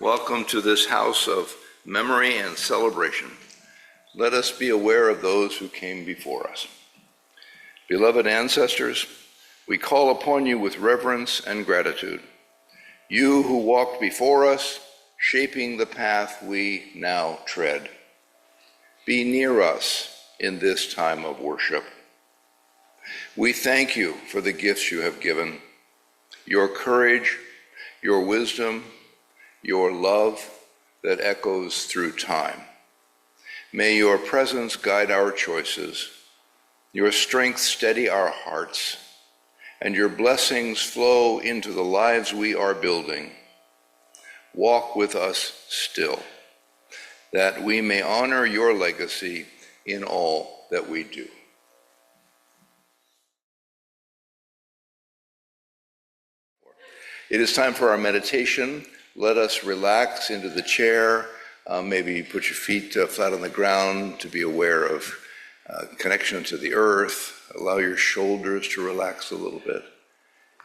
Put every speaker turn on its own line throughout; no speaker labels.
Welcome to this house of memory and celebration. Let us be aware of those who came before us. Beloved ancestors, we call upon you with reverence and gratitude. You who walked before us, shaping the path we now tread. Be near us in this time of worship. We thank you for the gifts you have given, your courage, your wisdom, your love that echoes through time. May your presence guide our choices, your strength steady our hearts, and your blessings flow into the lives we are building. Walk with us still, that we may honor your legacy in all that we do. It is time for our meditation. Let us relax into the chair. Maybe put your feet flat on the ground to be aware of connection to the earth. Allow your shoulders to relax a little bit.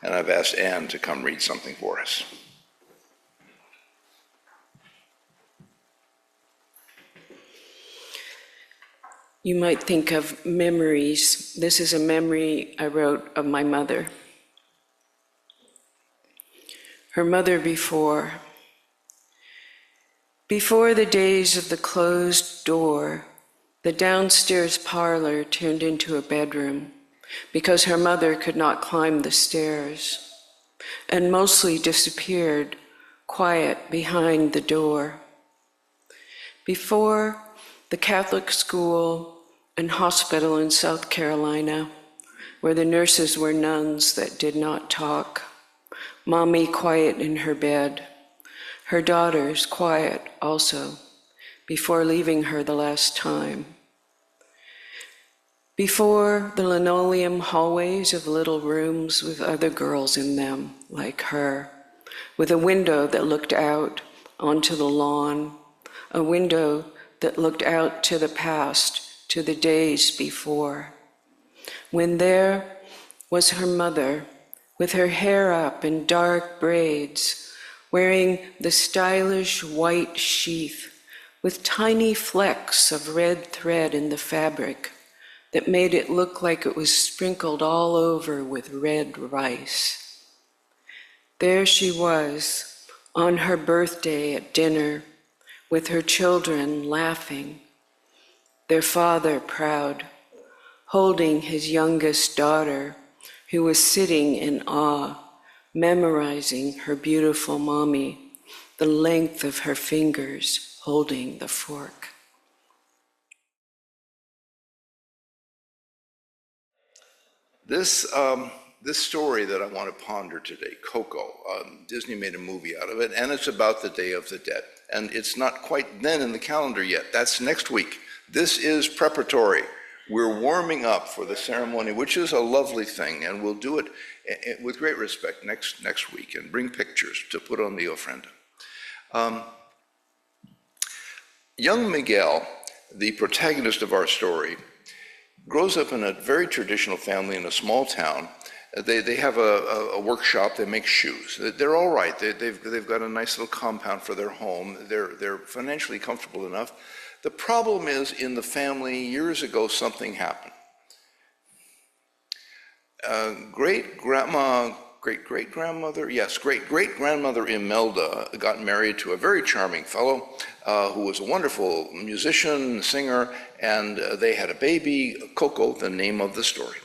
And I've asked Anne to come read something for us.
You might think of memories. This is a memory I wrote of my mother. Her mother before the days of the closed door, the downstairs parlor turned into a bedroom because her mother could not climb the stairs and mostly disappeared quiet behind the door. Before the Catholic school and hospital in South Carolina, where the nurses were nuns that did not talk, Mommy quiet in her bed, her daughters quiet also, before leaving her the last time. Before the linoleum hallways of little rooms with other girls in them, like her, with a window that looked out onto the lawn, a window that looked out to the past, to the days before, when there was her mother, with her hair up in dark braids, wearing the stylish white sheath with tiny flecks of red thread in the fabric that made it look like it was sprinkled all over with red rice. There she was, on her birthday at dinner, with her children laughing, their father proud, holding his youngest daughter, who was sitting in awe, memorizing her beautiful mommy, the length of her fingers holding the fork.
This story that I want to ponder today, Coco, Disney made a movie out of it, and it's about the Day of the Dead. And it's not quite then in the calendar yet. That's next week. This is preparatory. We're warming up for the ceremony, which is a lovely thing, and we'll do it with great respect next week and bring pictures to put on the ofrenda. Young Miguel, the protagonist of our story, grows up in a very traditional family in a small town. They have a workshop. They make shoes. They're all right. They've got a nice little compound for their home. They're financially comfortable enough. The problem is, in the family, years ago, something happened. Great-great-grandmother Imelda got married to a very charming fellow who was a wonderful musician, singer, and they had a baby, Coco, the name of the story.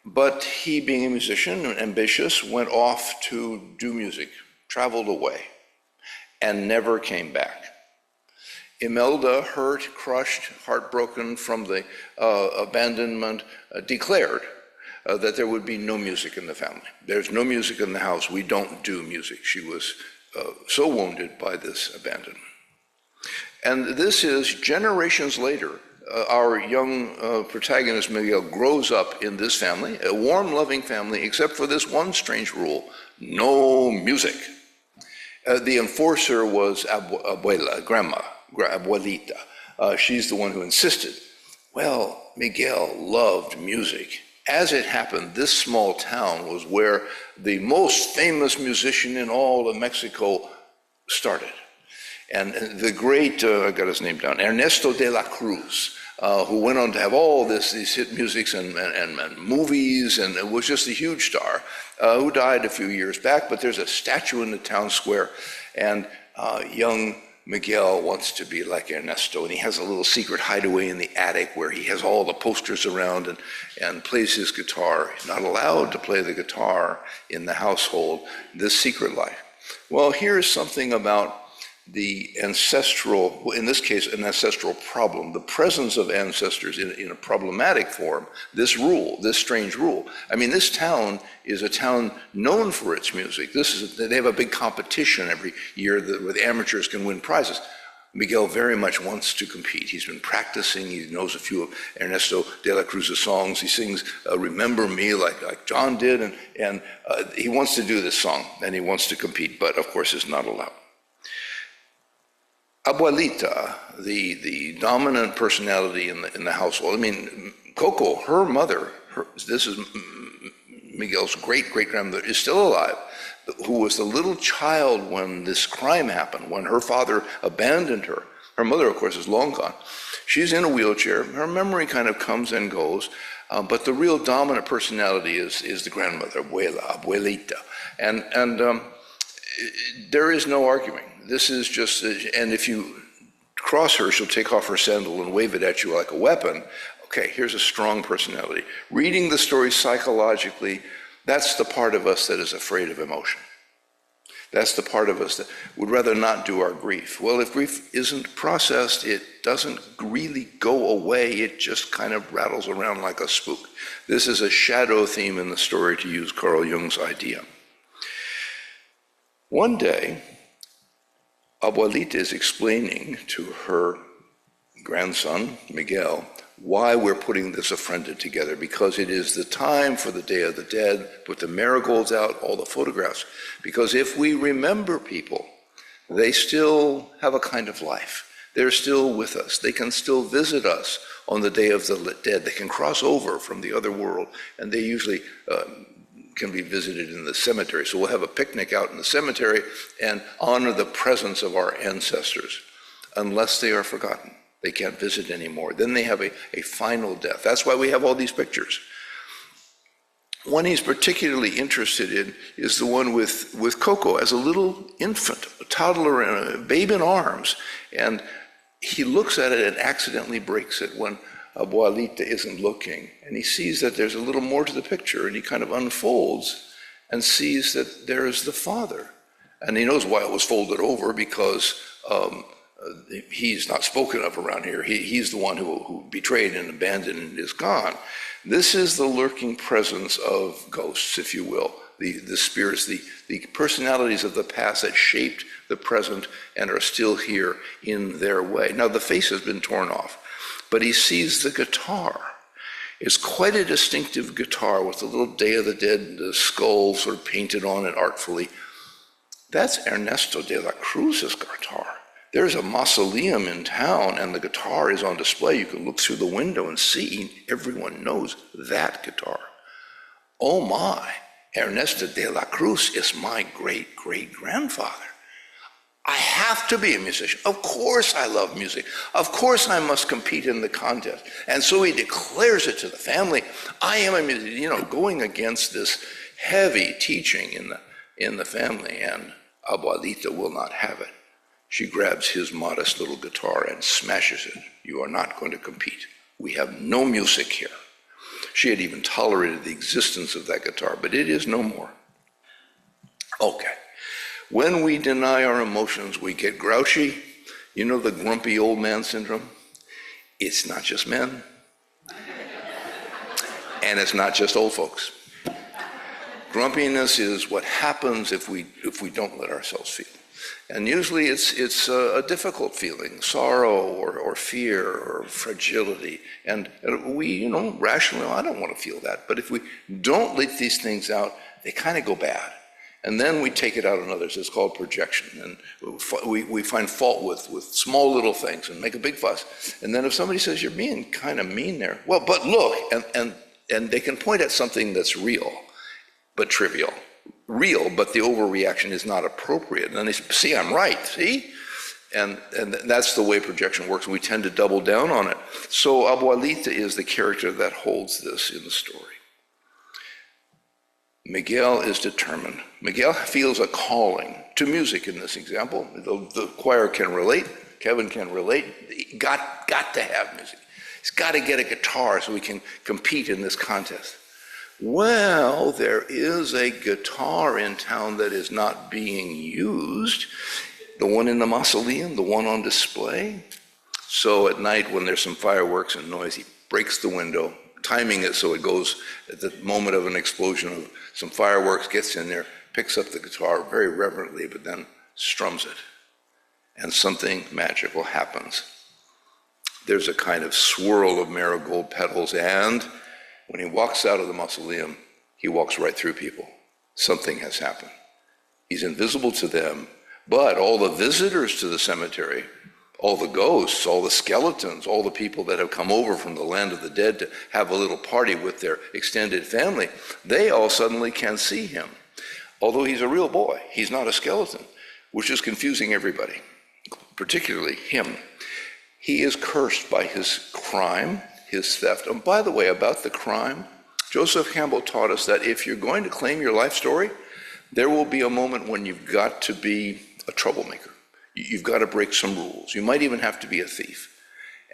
But he, being a musician and ambitious, went off to do music, traveled away, and never came back. Imelda, hurt, crushed, heartbroken from the abandonment, declared that there would be no music in the family. There's no music in the house. We don't do music. She was so wounded by this abandonment. And this is generations later. Our young protagonist, Miguel, grows up in this family, a warm, loving family, except for this one strange rule: no music. The enforcer was abuela, grandma, abuelita. She's the one who insisted. Well, Miguel loved music. As it happened, this small town was where the most famous musician in all of Mexico started. And the great, I got his name down, Ernesto de la Cruz, who went on to have all these hit musics and movies, and it was just a huge star, who died a few years back, but there's a statue in the town square, and young Miguel wants to be like Ernesto, and he has a little secret hideaway in the attic where he has all the posters around and plays his guitar. He's not allowed to play the guitar in the household, this secret life. Well, here's something about the ancestral, in this case, an ancestral problem, the presence of ancestors in a problematic form, this rule, this strange rule. I mean, this town is a town known for its music. They have a big competition every year where the amateurs can win prizes. Miguel very much wants to compete. He's been practicing. He knows a few of Ernesto de la Cruz's songs. He sings Remember Me like John did, and he wants to do this song, and he wants to compete, but of course is not allowed. Abuelita, the dominant personality in the household. I mean, Coco, her mother, this is Miguel's great-great-grandmother, is still alive, who was the little child when this crime happened, when her father abandoned her. Her mother, of course, is long gone. She's in a wheelchair. Her memory kind of comes and goes, but the real dominant personality is the grandmother, Abuelita. And there is no arguing. This is just, and if you cross her, she'll take off her sandal and wave it at you like a weapon. Okay, here's a strong personality. Reading the story psychologically, that's the part of us that is afraid of emotion. That's the part of us that would rather not do our grief. Well, if grief isn't processed, it doesn't really go away. It just kind of rattles around like a spook. This is a shadow theme in the story, to use Carl Jung's idea. One day, Abuelita is explaining to her grandson, Miguel, why we're putting this ofrenda together, because it is the time for the Day of the Dead, put the marigolds out, all the photographs, because if we remember people, they still have a kind of life. They're still with us. They can still visit us on the Day of the Dead. They can cross over from the other world, and they usually can be visited in the cemetery. So we'll have a picnic out in the cemetery and honor the presence of our ancestors, unless they are forgotten. They can't visit anymore. Then they have a final death. That's why we have all these pictures. One he's particularly interested in is the one with Coco as a little infant, a toddler and a babe in arms. And he looks at it and accidentally breaks it when Abuelita isn't looking, and he sees that there's a little more to the picture, and he kind of unfolds and sees that there is the father. And he knows why it was folded over, because he's not spoken of around here. He's the one who betrayed and abandoned and is gone. This is the lurking presence of ghosts, if you will, the spirits, the personalities of the past that shaped the present and are still here in their way. Now, the face has been torn off, but he sees the guitar. It's quite a distinctive guitar with a little Day of the Dead skull sort of painted on it artfully. That's Ernesto de la Cruz's guitar. There's a mausoleum in town, and the guitar is on display. You can look through the window and see. Everyone knows that guitar. Oh my, Ernesto de la Cruz is my great-great-grandfather. I have to be a musician. Of course I love music. Of course I must compete in the contest. And so he declares it to the family. I am a musician, going against this heavy teaching in the family, and Abuelita will not have it. She grabs his modest little guitar and smashes it. You are not going to compete. We have no music here. She had even tolerated the existence of that guitar, but it is no more. Okay. When we deny our emotions, we get grouchy. You know the grumpy old man syndrome? It's not just men. And it's not just old folks. Grumpiness is what happens if we don't let ourselves feel. And usually it's a difficult feeling, sorrow or fear or fragility. And we, rationally, I don't want to feel that. But if we don't let these things out, they kind of go bad. And then we take it out on others. It's called projection. And we find fault with small little things and make a big fuss. And then if somebody says, you're being kind of mean there, well, but look, and they can point at something that's real, but trivial. real, but the overreaction is not appropriate. And then they say, see, I'm right, see? And that's the way projection works, and we tend to double down on it. So Abuelita is the character that holds this in the story. Miguel is determined. Miguel feels a calling to music in this example. The choir can relate, Kevin can relate. He got to have music. He's got to get a guitar so we can compete in this contest. Well, there is a guitar in town that is not being used. The one in the mausoleum, the one on display. So at night when there's some fireworks and noise, he breaks the window, timing it so it goes at the moment of an explosion of some fireworks, gets in there, picks up the guitar very reverently, but then strums it. And something magical happens. There's a kind of swirl of marigold petals, and when he walks out of the mausoleum, he walks right through people. Something has happened. He's invisible to them, but all the visitors to the cemetery, all the ghosts, all the skeletons, all the people that have come over from the land of the dead to have a little party with their extended family, they all suddenly can see him. Although he's a real boy, he's not a skeleton, which is confusing everybody, particularly him. He is cursed by his crime, his theft. And by the way, about the crime, Joseph Campbell taught us that if you're going to claim your life story, there will be a moment when you've got to be a troublemaker. You've got to break some rules. You might even have to be a thief.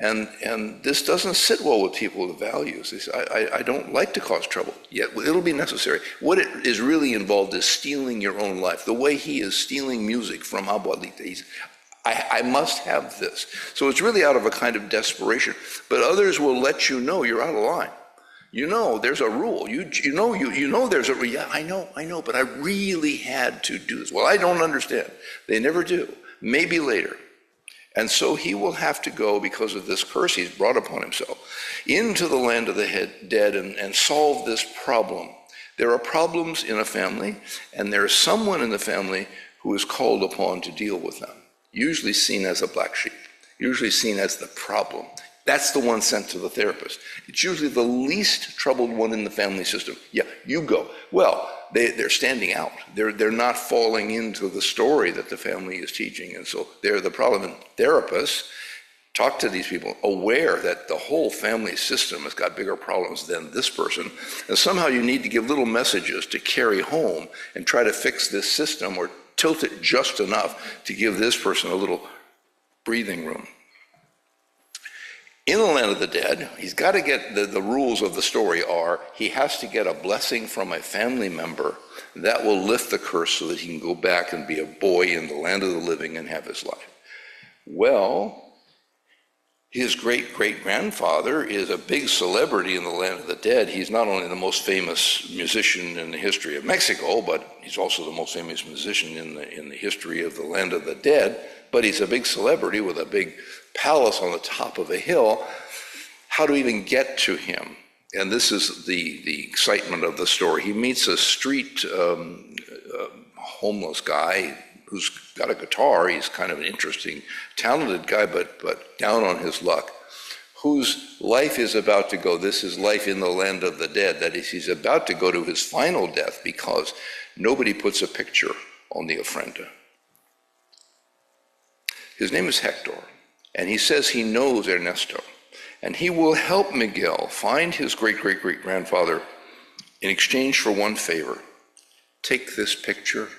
And this doesn't sit well with people with values. They say, I don't like to cause trouble, yet it'll be necessary. What it is really involved is stealing your own life. The way he is stealing music from Abuelita. I must have this. So it's really out of a kind of desperation. But others will let you know you're out of line. You know there's a rule. You know there's a, yeah, I know, but I really had to do this. Well, I don't understand. They never do. Maybe later. And so he will have to go, because of this curse he's brought upon himself, into the land of the dead and solve this problem. There are problems in a family, and there is someone in the family who is called upon to deal with them, usually seen as a black sheep, usually seen as the problem. That's the one sent to the therapist. It's usually the least troubled one in the family system. Yeah, you go. Well, they're standing out. They're not falling into the story that the family is teaching, and so they're the problem. And therapists talk to these people, aware that the whole family system has got bigger problems than this person, and somehow you need to give little messages to carry home and try to fix this system, or tilt it just enough to give this person a little breathing room. In the land of the dead, he's got to get, the rules of the story are, he has to get a blessing from a family member that will lift the curse so that he can go back and be a boy in the land of the living and have his life. Well, his great-great-grandfather is a big celebrity in the land of the dead. He's not only the most famous musician in the history of Mexico, but he's also the most famous musician in the history of the land of the dead. But he's a big celebrity with a big palace on the top of a hill. How to even get to him? And this is the excitement of the story. He meets a street homeless guy who's got a guitar. He's kind of an interesting, talented guy, but down on his luck, whose life is about to go. This is life in the land of the dead. That is, he's about to go to his final death because nobody puts a picture on the ofrenda. His name is Hector, and he says he knows Ernesto, and he will help Miguel find his great-great-great-grandfather in exchange for one favor. Take this picture,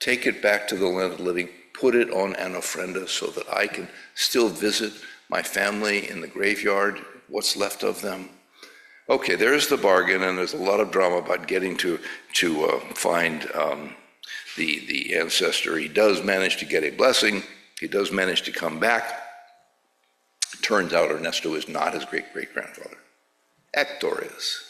take it back to the land of the living, put it on an ofrenda so that I can still visit my family in the graveyard, what's left of them. Okay, there's the bargain, and there's a lot of drama about getting to find the ancestor. He does manage to get a blessing. He does manage to come back. Turns out Ernesto is not his great-great-grandfather. Hector is.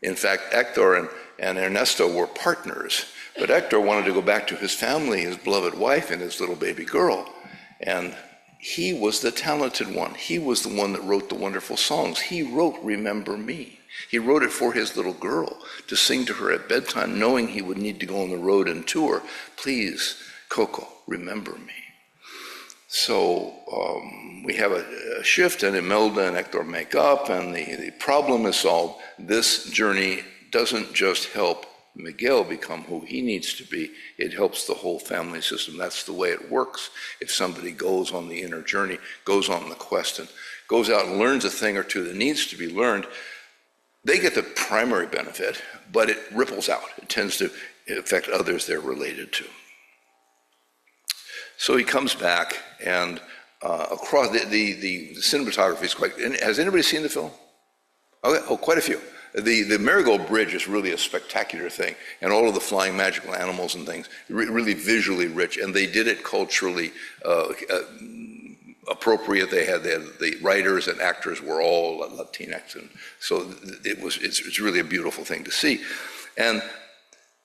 In fact, Hector and Ernesto were partners, but Hector wanted to go back to his family, his beloved wife, and his little baby girl. And he was the talented one. He was the one that wrote the wonderful songs. He wrote Remember Me. He wrote it for his little girl to sing to her at bedtime, knowing he would need to go on the road and tour. Please, Coco, remember me. So we have a shift, and Imelda and Hector make up, and the problem is solved. This journey doesn't just help Miguel become who he needs to be, it helps the whole family system. That's the way it works. If somebody goes on the inner journey, goes on the quest, and goes out and learns a thing or two that needs to be learned, they get the primary benefit, but it ripples out. It tends to affect others they're related to. So he comes back, and across the cinematography is quite. Has anybody seen the film? Okay, oh, quite a few. The Marigold Bridge is really a spectacular thing, and all of the flying magical animals and things, really visually rich, and they did it culturally appropriate. They had the writers and actors were all Latinx, and so it's really a beautiful thing to see. And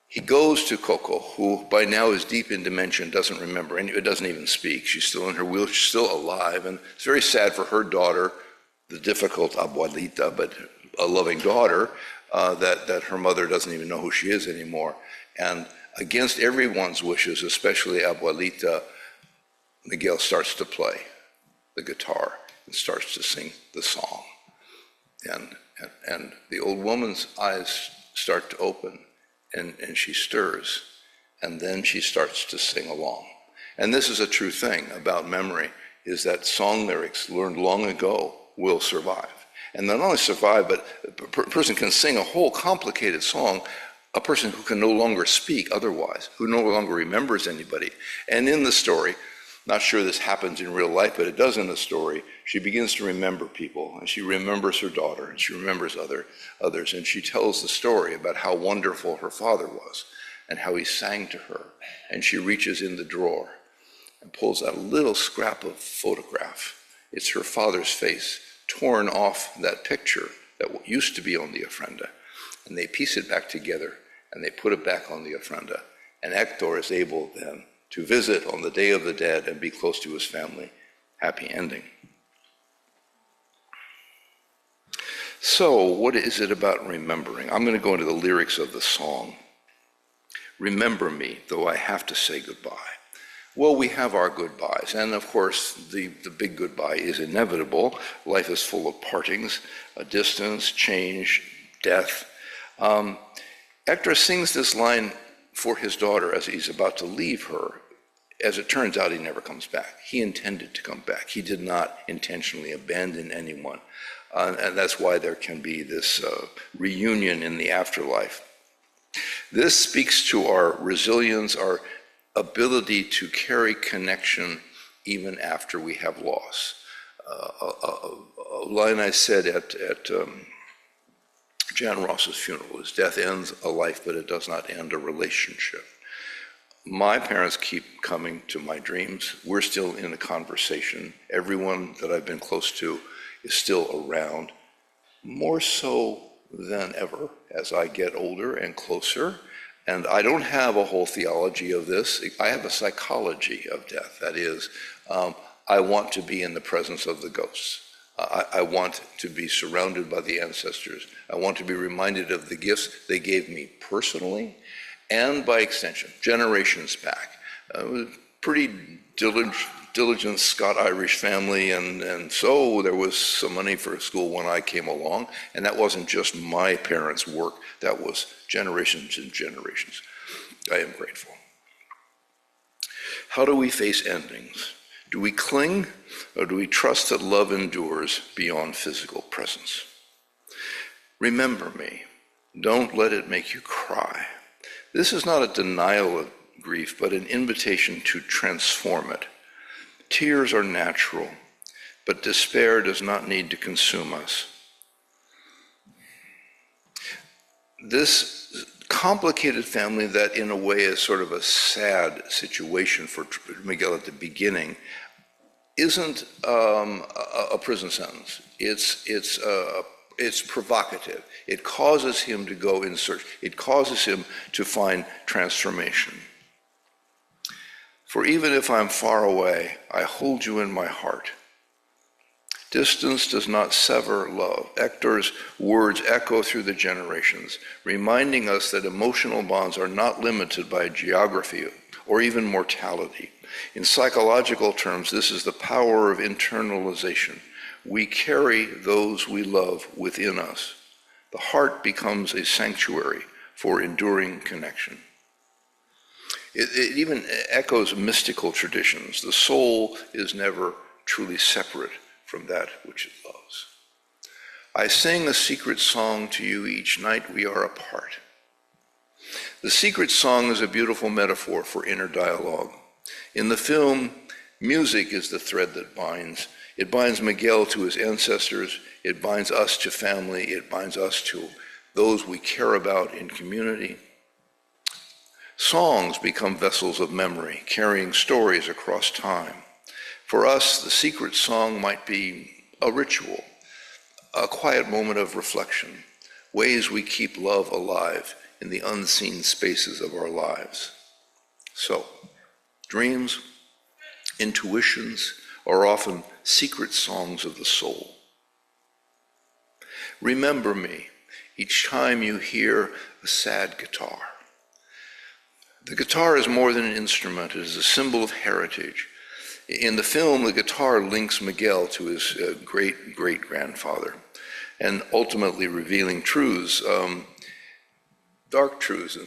he goes to Coco, who by now is deep in dementia, doesn't remember, and it doesn't even speak. She's still in her wheelchair, she's still alive, and it's very sad for her daughter, the difficult abuelita, but a loving daughter, that her mother doesn't even know who she is anymore. And against everyone's wishes, especially abuelita, Miguel starts to play the guitar and starts to sing the song. And the old woman's eyes start to open, and she stirs, and then she starts to sing along. And this is a true thing about memory, is that song lyrics learned long ago will survive. And not only survive, but a person can sing a whole complicated song, a person who can no longer speak otherwise, who no longer remembers anybody. And in the story, not sure this happens in real life, but it does in the story, she begins to remember people, and she remembers her daughter, and she remembers others, and she tells the story about how wonderful her father was, and how he sang to her. And she reaches in the drawer and pulls out a little scrap of photograph. It's her father's face, torn off that picture that used to be on the ofrenda. And they piece it back together, and they put it back on the ofrenda. And Hector is able then to visit on the Day of the Dead and be close to his family. Happy ending. So what is it about remembering? I'm going to go into the lyrics of the song. Remember me, though I have to say goodbye. Well, we have our goodbyes, and of course the big goodbye is inevitable. Life is full of partings, a distance, change, death. Hector sings this line for his daughter as he's about to leave her. As it turns out, he never comes back. He intended to come back. He did not intentionally abandon anyone. And that's why there can be this reunion in the afterlife. This speaks to our resilience, our ability to carry connection even after we have loss. A line I said at Jan Ross's funeral is, death ends a life, but it does not end a relationship. My parents keep coming to my dreams. We're still in a conversation. Everyone that I've been close to is still around, more so than ever as I get older and closer. And I don't have a whole theology of this. I have a psychology of death. That is, I want to be in the presence of the ghosts. I want to be surrounded by the ancestors. I want to be reminded of the gifts they gave me personally, and by extension, generations back. Pretty diligent Scot-Irish family, and so there was some money for school when I came along, and that wasn't just my parents' work, that was generations and generations. I am grateful. How do we face endings? Do we cling, or do we trust that love endures beyond physical presence? Remember me. Don't let it make you cry. This is not a denial of grief, but an invitation to transform it. Tears are natural, but despair does not need to consume us. This complicated family that in a way is sort of a sad situation for Miguel at the beginning isn't a prison sentence. It's provocative. It causes him to go in search. It causes him to find transformation. For even if I'm far away, I hold you in my heart. Distance does not sever love. Hector's words echo through the generations, reminding us that emotional bonds are not limited by geography or even mortality. In psychological terms, this is the power of internalization. We carry those we love within us. The heart becomes a sanctuary for enduring connection. It even echoes mystical traditions. The soul is never truly separate from that which it loves. I sing a secret song to you each night we are apart. The secret song is a beautiful metaphor for inner dialogue. In the film, music is the thread that binds. It binds Miguel to his ancestors. It binds us to family. It binds us to those we care about in community. Songs become vessels of memory, carrying stories across time. For us, the secret song might be a ritual, a quiet moment of reflection, ways we keep love alive in the unseen spaces of our lives. So, dreams, intuitions are often secret songs of the soul. Remember me each time you hear a sad guitar. The guitar is more than an instrument. It is a symbol of heritage. In the film, the guitar links Miguel to his great-great-grandfather, and ultimately revealing truths, dark truths,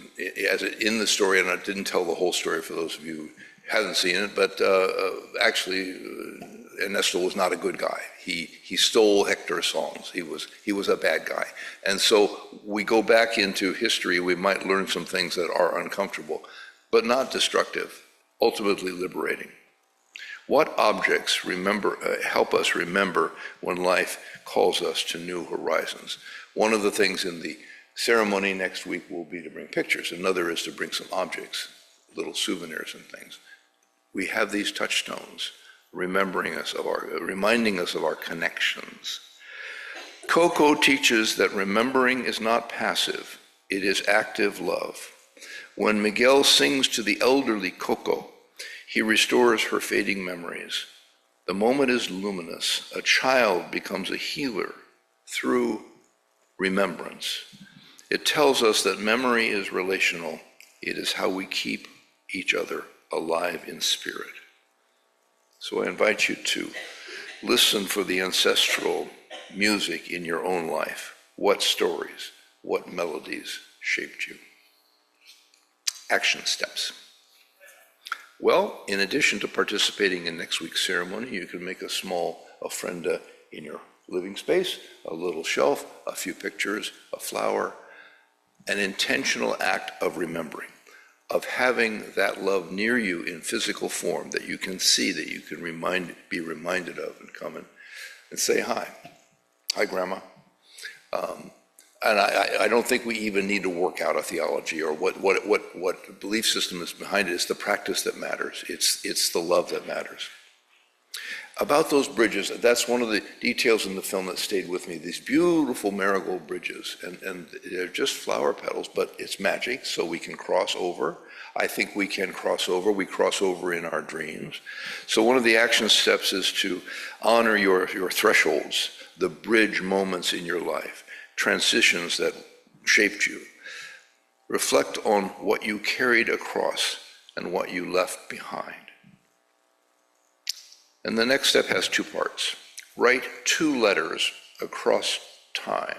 in the story, and I didn't tell the whole story for those of you who haven't seen it, but actually, Ernesto was not a good guy. He stole Hector's songs. He was a bad guy. And so we go back into history, we might learn some things that are uncomfortable, but not destructive, ultimately liberating. What objects help us remember when life calls us to new horizons? One of the things in the ceremony next week will be to bring pictures. Another is to bring some objects, little souvenirs and things. We have these touchstones reminding us of our connections. Coco teaches that remembering is not passive, it is active love. When Miguel sings to the elderly Coco, he restores her fading memories. The moment is luminous. A child becomes a healer through remembrance. It tells us that memory is relational. It is how we keep each other alive in spirit. So I invite you to listen for the ancestral music in your own life. What stories, what melodies shaped you? Action steps. Well, in addition to participating in next week's ceremony, you can make a small ofrenda in your living space, a little shelf, a few pictures, a flower, an intentional act of remembering, of having that love near you in physical form that you can see, that you can be reminded of, and come in and say hi. Hi, Grandma. And I don't think we even need to work out a theology or what belief system is behind it. It's the practice that matters. It's the love that matters. About those bridges, that's one of the details in the film that stayed with me. These beautiful marigold bridges, and they're just flower petals, but it's magic, so we can cross over. I think we can cross over. We cross over in our dreams. So one of the action steps is to honor your thresholds, the bridge moments in your life, transitions that shaped you. Reflect on what you carried across and what you left behind. And the next step has two parts. Write 2 letters across time.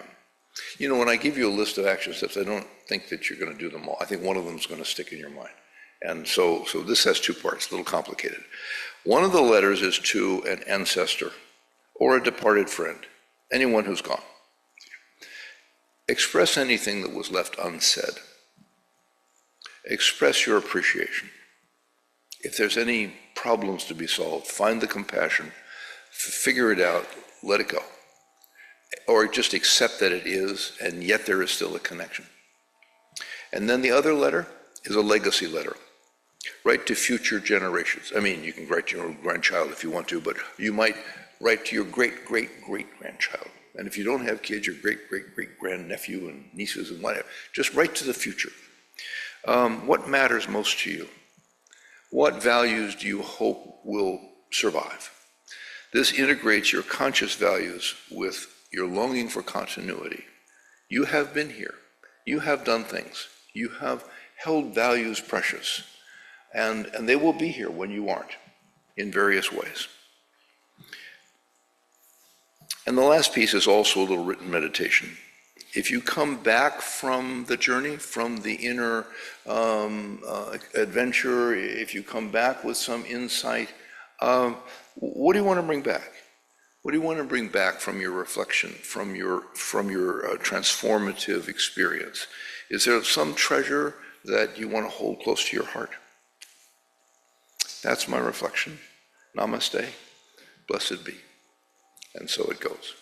You know, when I give you a list of action steps, I don't think that you're going to do them all. I think one of them is going to stick in your mind. And so this has 2 parts, a little complicated. One of the letters is to an ancestor or a departed friend, anyone who's gone. Express anything that was left unsaid. Express your appreciation. If there's any problems to be solved, find the compassion, figure it out, let it go. Or just accept that it is, and yet there is still a connection. And then the other letter is a legacy letter. Write to future generations. I mean, you can write to your grandchild if you want to, but you might write to your great-great-great-grandchild. And if you don't have kids, your great-great-great-grandnephew and nieces and whatever, just write to the future. What matters most to you? What values do you hope will survive? This integrates your conscious values with your longing for continuity. You have been here. You have done things. You have held values precious. And they will be here when you aren't, in various ways. And the last piece is also a little written meditation. If you come back from the journey, from the inner adventure, if you come back with some insight, what do you want to bring back? What do you want to bring back from your reflection, from your transformative experience? Is there some treasure that you want to hold close to your heart? That's my reflection. Namaste. Blessed be. And so it goes.